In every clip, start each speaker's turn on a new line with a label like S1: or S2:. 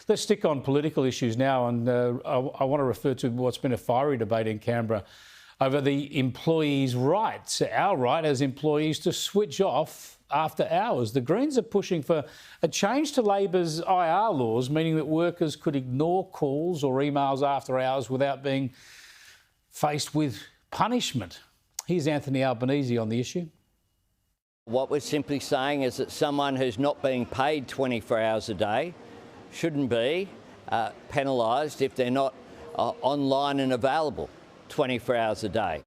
S1: Let's stick on political issues now, and I want to refer to what's been a fiery debate in Canberra over the employees' rights, our right as employees to switch off after hours. The Greens are pushing for a change to Labor's IR laws, meaning that workers could ignore calls or emails after hours without being faced with punishment. Here's Anthony Albanese on the issue.
S2: What we're simply saying is that someone who's not being paid 24 hours a day shouldn't be penalised if they're not online and available 24 hours a day.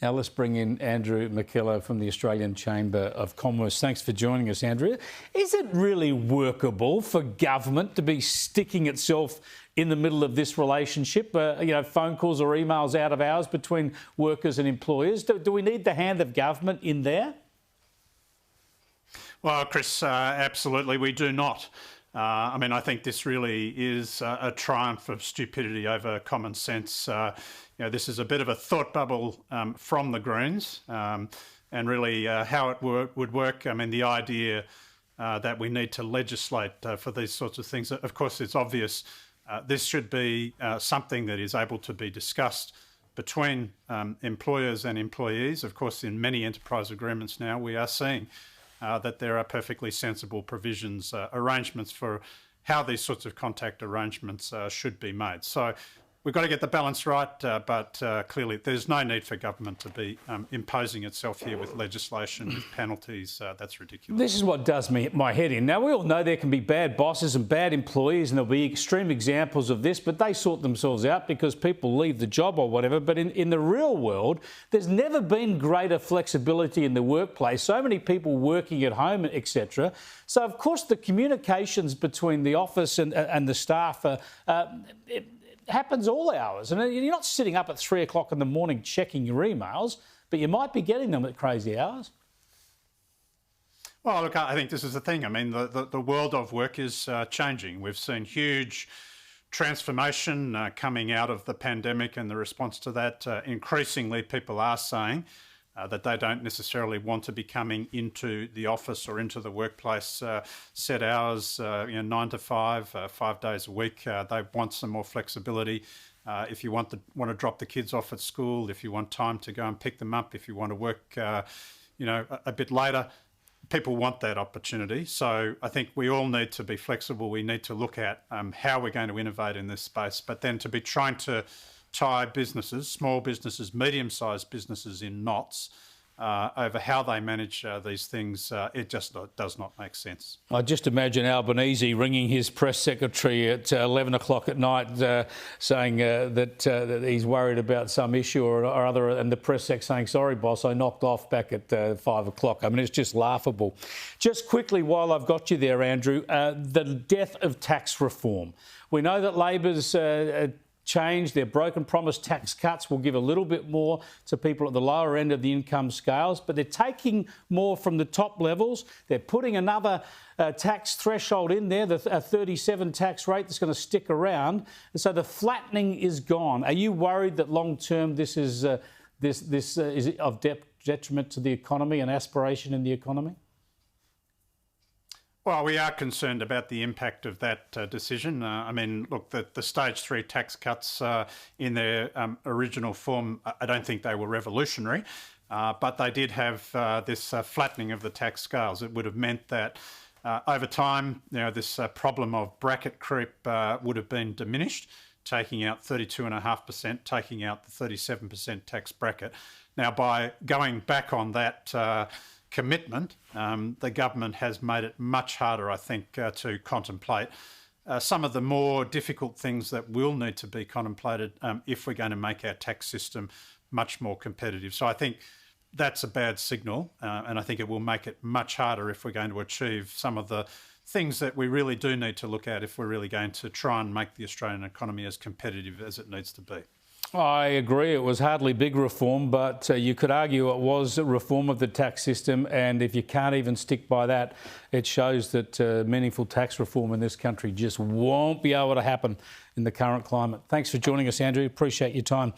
S1: Now let's bring in Andrew McKellar from the Australian Chamber of Commerce. Thanks for joining us, Andrew. Is it really workable for government to be sticking itself in the middle of this relationship, phone calls or emails out of hours between workers and employers? Do we need the hand of government in there?
S3: Well, Chris, absolutely we do not. I think this really is a triumph of stupidity over common sense. This is a bit of a thought bubble from the Greens, and really how it would work. The idea that we need to legislate for these sorts of things. Of course, it's obvious this should be something that is able to be discussed between employers and employees. Of course, in many enterprise agreements now, we are seeing that there are perfectly sensible provisions, arrangements for how these sorts of contact arrangements should be made. So we've got to get the balance right, but clearly there's no need for government to be imposing itself here with legislation, with penalties. That's ridiculous.
S1: This is what does my head in. Now, we all know there can be bad bosses and bad employees, and there'll be extreme examples of this, but they sort themselves out because people leave the job or whatever. But in the real world, there's never been greater flexibility in the workplace. So many people working at home, etc. So, of course, the communications between the office and the staff it happens all hours. And you're not sitting up at 3 o'clock in the morning checking your emails, but you might be getting them at crazy hours.
S3: Well, look, I think this is the thing. The world of work is changing. We've seen huge transformation coming out of the pandemic and the response to that. Increasingly, people are saying that they don't necessarily want to be coming into the office or into the workplace set hours, 9 to 5, 5 days a week. They want some more flexibility. If you want to drop the kids off at school, if you want time to go and pick them up, if you want to work, a bit later, people want that opportunity. So I think we all need to be flexible. We need to look at how we're going to innovate in this space, but then to be trying to tie businesses, small businesses, medium-sized businesses in knots over how they manage these things, it just does not make sense.
S1: I just imagine Albanese ringing his press secretary at 11 o'clock at night saying that he's worried about some issue or other, and the press sec saying, sorry, boss, I knocked off back at 5 o'clock. It's just laughable. Just quickly, while I've got you there, Andrew, the death of tax reform. We know that Labor's change their broken promise tax cuts will give a little bit more to people at the lower end of the income scales, but they're taking more from the top levels. They're putting another tax threshold in there, a 37 tax rate that's going to stick around. And so the flattening is gone. Are you worried that long term this is of detriment to the economy and aspiration in the economy?
S3: Well, we are concerned about the impact of that decision. Look, the stage 3 tax cuts in their original form, I don't think they were revolutionary, but they did have this flattening of the tax scales. It would have meant that over time, this problem of bracket creep would have been diminished, taking out 32.5%, taking out the 37% tax bracket. Now, by going back on that commitment, the government has made it much harder, I think, to contemplate some of the more difficult things that will need to be contemplated if we're going to make our tax system much more competitive. So I think that's a bad signal, and I think it will make it much harder if we're going to achieve some of the things that we really do need to look at if we're really going to try and make the Australian economy as competitive as it needs to be.
S1: I agree. It was hardly big reform, but you could argue it was a reform of the tax system. And if you can't even stick by that, it shows that meaningful tax reform in this country just won't be able to happen in the current climate. Thanks for joining us, Andrew. Appreciate your time.